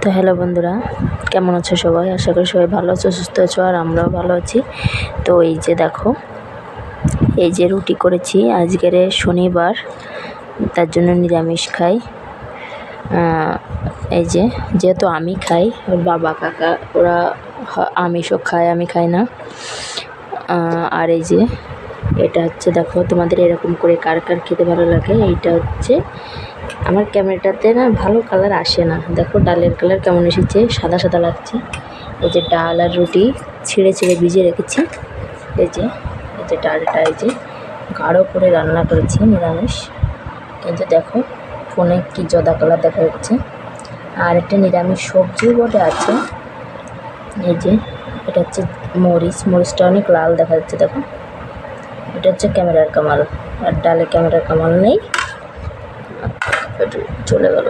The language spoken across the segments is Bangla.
তো হ্যালো বন্ধুরা, কেমন আছো সবাই? আশা করি সবাই ভালো আছো, সুস্থ আছো, আর আমরাও ভালো আছি। তো এই যে দেখো, এই যে রুটি করেছি, আজকের শনিবার, তার জন্য নিরামিষ খাই। এই যে যেহেতু আমি খাই, ওর বাবা কাকা ওরা আমিষও খায়, আমি খাই না। আর এই যে এটা হচ্ছে, দেখো তোমাদের এরকম করে কার কার খেতে ভালো লাগে। এইটা হচ্ছে আমার ক্যামেরাটাতে না ভালো কালার আসে না, দেখো ডালের কালার কেমন এসেছে, সাদা সাদা লাগছে। এই যে ডাল আর রুটি ছিঁড়ে ছিঁড়ে ভিজিয়ে রেখেছি। এই যে ডালটা এই যে গাঢ় করে রান্না করেছি নিরামিষ, কিন্তু দেখো ফোনে কি জদা কালার দেখা যাচ্ছে। আর একটা নিরামিষ সবজিও বটে আছে। এই যে এটা হচ্ছে মরিচটা অনেক লাল দেখা যাচ্ছে, দেখো এটা হচ্ছে ক্যামেরার কামাল, আর ডালে ক্যামেরার কামাল নেই, একটু চলে গেল।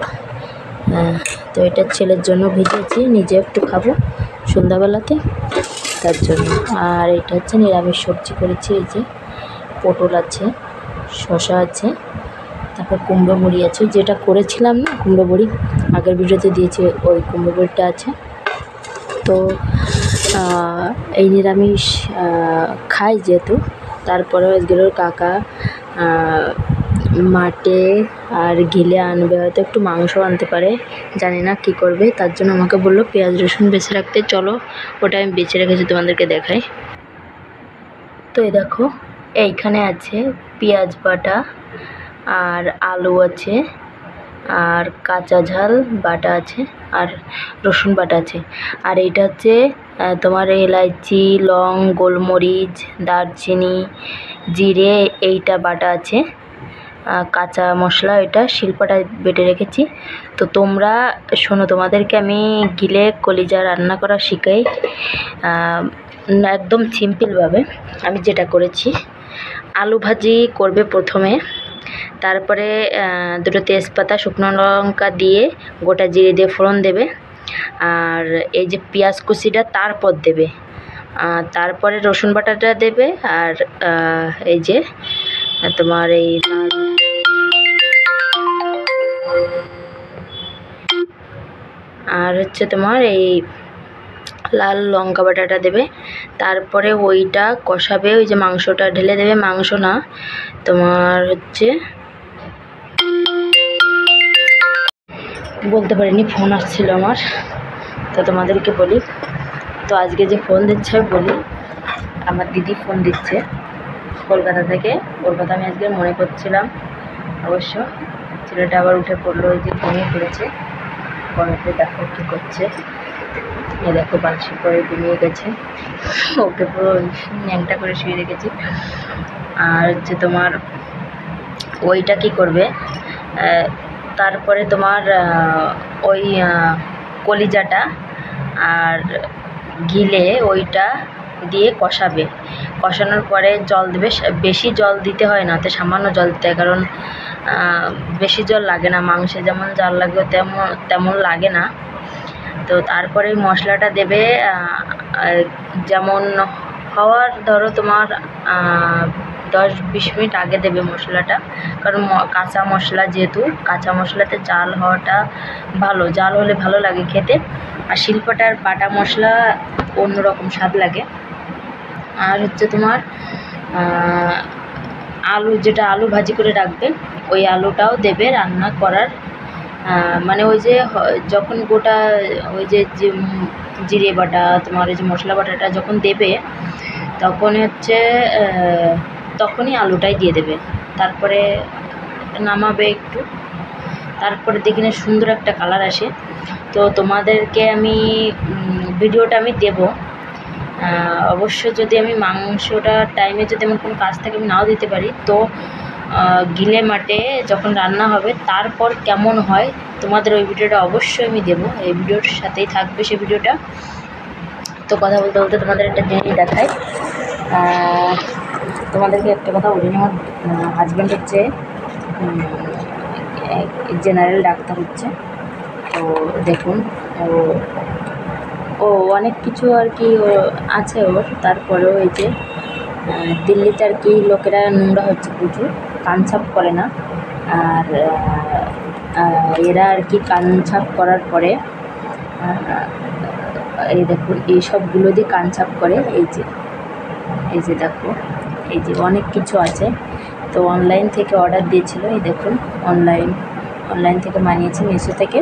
তো এটা ছেলের জন্য ভিজিয়েছি, নিজে একটু খাবো সন্ধ্যাবেলাতে, তার জন্য। আর এটা হচ্ছে নিরামিষ সবজি করেছি। এই যে পটল আছে, শসা আছে, তারপর কুমড়ো বড়ি আছে, যেটা করেছিলাম না কুমড়ো বড়ি, আগের ভিডিওতে দিয়েছি, ওই কুমড়ো বড়িটা আছে। তো এই নিরামিষ খাই যেহেতু, তারপরে আজকের কাকা মাঠে আর গিলে আনবে, হয়তো একটু মাংস আনতে পারে, জানি না কি করবে। তার জন্য আমাকে বললো পেঁয়াজ রসুন বেছে রাখতে, চলো ওটা আমি বেছে রেখেছি, তোমাদেরকে দেখাই। তো এই দেখো, এইখানে আছে পেঁয়াজ বাটা, আর আলু আছে, আর কাঁচা ঝাল বাটা আছে, আর রসুন বাটা আছে। আর এইটা হচ্ছে তোমার এলাইচি, লং, গোলমরিচ, দারচিনি, জিরে, এইটা বাটা আছে। কাঁচা মশলা এটা শিলপাটায় বেটে রেখেছি। তো তোমরা শোনো, তোমাদেরকে আমি গিলে কলিজা রান্না করা শিখাই, একদম সিম্পলভাবে। আমি যেটা করেছি, আলু ভাজি করবে প্রথমে, তারপরে দুটো তেজপাতা, শুকনো লঙ্কা দিয়ে গোটা জিরে দিয়ে ফোড়ন দেবে, আর এই যে পেঁয়াজ কুচিটা তারপর দেবে, তারপরে রসুন বাটাটা দেবে, আর এই যে তোমার এই আর হচ্ছে তোমার এই লাল লঙ্কা বাটাটা দেবে। তারপরে ওইটা কষাবে, ওই যে মাংসটা ঢেলে দেবে, মাংস না তোমার হচ্ছে বলতে পারিনি, ফোন আসছিল আমার, তো তোমাদেরকে বলি। তো আজকে যে ফোন দিচ্ছে আমি বলি, আমার দিদি ফোন দিচ্ছে কলকাতা থেকে, ওর কথা আমি আজকে মনে করছিলাম। অবশ্য ছেলেটা আবার উঠে পড়লো, ওই যে ঘুমিয়ে পড়েছে, ঘুমিয়ে দেখো কী করছে, এ দেখো বালছি করে ঘুমিয়ে গেছে, ওকে পুরো ন্যাংটা করে শুয়ে রেখেছি। আর হচ্ছে তোমার ওইটা কি করবে, তারপরে তোমার ওই কলিজাটা আর গিলে ওইটা দিয়ে কষাবে, কষানোর পরে জল দেবে। বেশি জল দিতে হয় না, তো সামান্য জল দিতে হয়, কারণ বেশি জল লাগে না, মাংসে যেমন জল লাগে তেমন লাগে না। তো তারপরে মশলাটা দেবে, যেমন হওয়ার ধরো তোমার 10-20 মিনিট আগে দেবে মশলাটা, কারণ কাঁচা মশলা, যেহেতু কাঁচা মশলাতে জাল হওয়াটা ভালো, জাল হলে ভালো লাগে খেতে। আর শিলপাটার বাটা মশলা অন্যরকম স্বাদ লাগে। আর হচ্ছে তোমার আলু, যেটা আলু ভাজি করে রাখবে, ওই আলুটাও দেবে রান্না করার, মানে ওই যে যখন গোটা ওই যে জিরে বাটা, তোমার ওই যে মশলা বাটাটা যখন দেবে, তখন হচ্ছে তখনই আলুটাই দিয়ে দেবে, তারপরে নামাবে একটু, তারপরে দেখি না সুন্দর একটা কালার আসে। তো তোমাদেরকে আমি ভিডিওটা আমি দেবো, অবশ্য যদি আমি মাংসটা টাইমে যদি আমার কোনো কাজ থাকে আমি নাও দিতে পারি। তো গিলে মাঠে যখন রান্না হবে তারপর কেমন হয় তোমাদের ওই ভিডিওটা অবশ্যই আমি দেবো, এই ভিডিওর সাথেই থাকবে সেই ভিডিওটা। তো কথা বলতে বলতে তোমাদের একটা জিনিস দেখাই, তোমাদেরকে একটা কথা বলি, আমার হাজব্যান্ড হচ্ছে জেনারেল ডাক্তার হচ্ছে। তো দেখুন, ও অনেক কিছু আর কি আছে ওর, তারপরেও এই যে দিল্লিতে আর কি লোকেরা নোংরা হচ্ছে প্রচুর, কানছাপ করে না, আর এরা আর কি কানছাপ করার পরে এই দেখুন এই সবগুলো দিয়ে কান সাফ করে। এই যে দেখো, এই যে অনেক কিছু আছে। তো অনলাইন থেকে অর্ডার দিয়েছিল, এই দেখুন অনলাইন থেকে বানিয়েছি মিশো থেকে।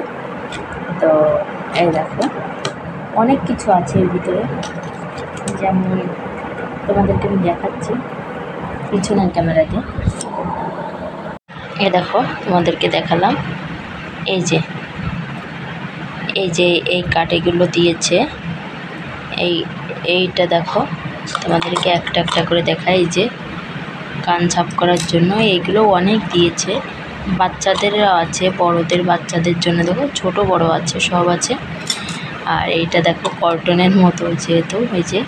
তো এই দেখো অনেক কিছু আছে এর ভিতরে, যেমন তোমাদেরকে আমি দেখাচ্ছি পিছনের ক্যামেরাতে। এ দেখো তোমাদেরকে দেখালাম, এই যে এই কাঠিগুলো দিয়েছে। এইটা দেখো তোমাদেরকে একটা একটা করে দেখাই। এই যে কান সাফ করার জন্য এইগুলো অনেক দিয়েছে, বাচ্চাদেরও আছে, বড়দের বাচ্চাদের জন্য দেখো ছোট বড় আছে, সব আছে। আর এইটা দেখো কটনের মতো, যেহেতু এই যে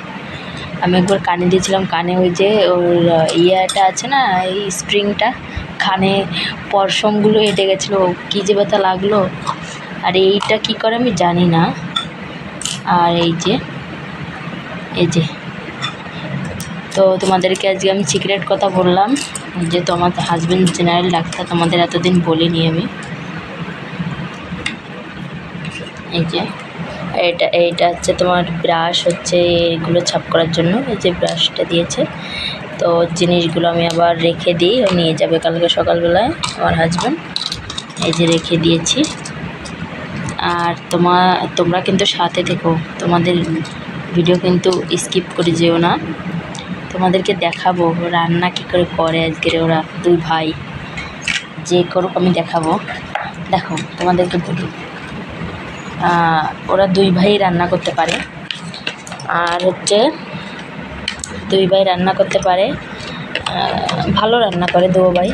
আমি একবার কানে দিয়েছিলাম, কানে ওই যে ওর ইয়েটা আছে না, এই স্প্রিংটা, কানে পশমগুলো হেঁটে গেছিলো, কী যে ব্যথা লাগলো। আর এইটা কি করে আমি জানি না। আর এই যে তো তোমাদেরকে আজকে আমি সিক্রেট কথা বললাম, যে তোমার হাজব্যান্ড জেনারেল ডাক্তার, তোমাদের এতদিন বলিনি আমি। এই যে এইটা হচ্ছে তোমার ব্রাশ, হচ্ছে এগুলো ছাপ করার জন্য। এই যে ব্রাশটা দিয়েছে। তো জিনিসগুলো আমি আবার রেখে দিই, ও নিয়ে যাবে কালকে সকালবেলায় আমার হাজব্যান্ড। এই যে রেখে দিয়েছি। আর তোমরা কিন্তু সাথে থেকো, তোমাদের ভিডিও কিন্তু স্কিপ করে যেও না। তোমাদেরকে দেখাবো রান্না কী করে আজকের ওরা দুই ভাই, যে করুক আমি দেখাবো। দেখো তোমাদেরকে বলি, ওরা দুই ভাই রান্না করতে পারে। আর হচ্ছে দুই ভাই রান্না করতে পারে, ভালো রান্না করে, দু ভাই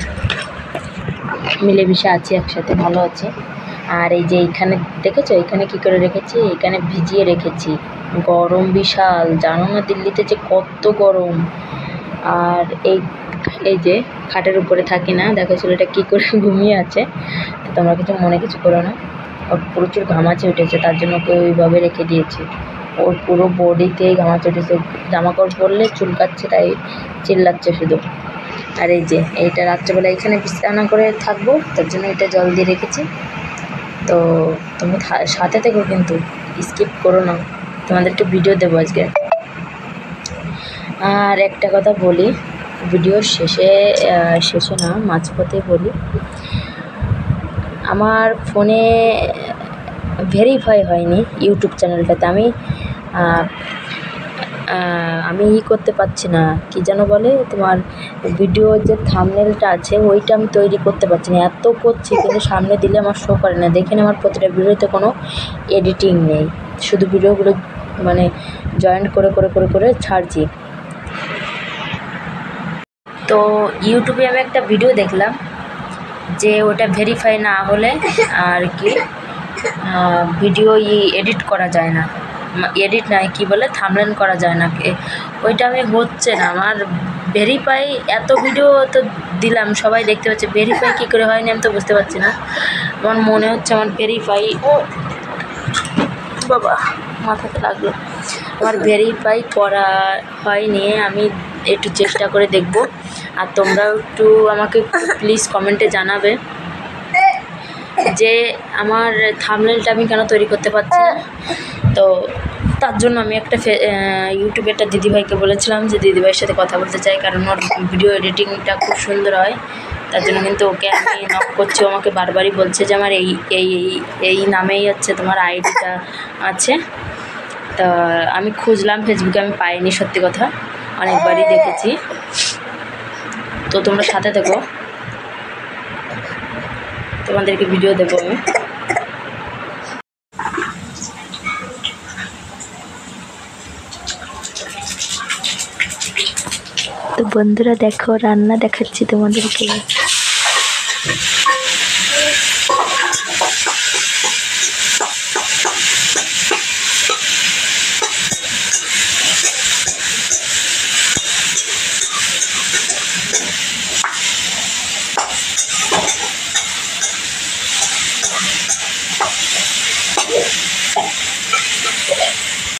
মিলেমিশে আছে একসাথে, ভালো আছে। আর এই যে এইখানে দেখেছো, এখানে কী করে রেখেছি, এখানে ভিজিয়ে রেখেছি। গরম বিশাল, জানো না দিল্লিতে যে কত গরম। আর এই যে খাটের উপরে থাকি না, দেখো ছেলেটা কী করে ঘুমিয়ে আছে। তো তোমরা কিছু করো না, ওর প্রচুর ঘামাচি উঠেছে, তার জন্য ওকে ওইভাবে রেখে দিয়েছি। ওর পুরো বডিতেই ঘামাচি উঠেছে, জামা কাপড় পরলে চুলকাচ্ছে, তাই চিল্লাচ্ছে শুধু। আর এই যে এইটা রাত্রেবেলা এখানে বিছানা করে থাকবো, তার জন্য এটা জল দিয়ে রেখেছি। তো তুমি সাথে থেকো, কিন্তু স্কিপ করো না, তোমাদেরকে ভিডিও দেবো আজকে। আর একটা কথা বলি, ভিডিওর শেষে না, মাঝপথে বলি, আমার ফোনে ভেরিফাই হয়নি ইউটিউব চ্যানেলটাতে। আমি করতে পারছি না, কি যেন বলে, তোমার ভিডিওর যে থাম্বনেলটা আছে ওইটা আমি তৈরি করতে পারছি না। এত করছি কিন্তু সামনে দিলে আমার শো করে না। দেখেন আমার প্রতিটা ভিডিওতে কোনো এডিটিং নেই, শুধু ভিডিওগুলো মানে জয়েন্ট করে ছাড়ছি। তো ইউটিউবে আমি একটা ভিডিও দেখলাম যে ওটা ভেরিফাই না হলে আর কি ভিডিও এডিট করা যায় না, এডিট নয় কী বলে, থাম্বনেল করা যায় না। ওইটা আমি হচ্ছে না আমার ভেরিফাই। এত ভিডিও তো দিলাম, সবাই দেখতে পাচ্ছে, ভেরিফাই কী করে হয়নি আমি তো বুঝতে পারছি না। আমার মনে হচ্ছে আমার ভেরিফাই, ও বাবা মাথাতে লাগলো, আমার ভেরিফাই করা হয়নি। আমি একটু চেষ্টা করে দেখব। আর তোমরাও একটু আমাকে প্লিজ কমেন্টে জানাবে যে আমার থাম্বনেলটা আমি কেন তৈরি করতে পারছি না। তো তার জন্য আমি একটা ইউটিউবে একটা দিদিভাইকে বলেছিলাম যে দিদিভাইয়ের সাথে কথা বলতে চাই, কারণ ওর ভিডিও এডিটিংটা খুব সুন্দর হয়। তার জন্য কিন্তু ওকে আমি নক করছি, আমাকে বারবারই বলছে যে আমার এই নামেই হচ্ছে তোমার আইডিটা আছে। তা আমি খুঁজলাম ফেসবুকে, আমি পাইনি, সত্যি কথা, অনেকবারই দেখেছি। তো তোমরা সাথে থেকো, তোমাদেরকে ভিডিও দেবো আমি। তো বন্ধুরা দেখো, রান্না দেখাচ্ছি তোমাদেরকে।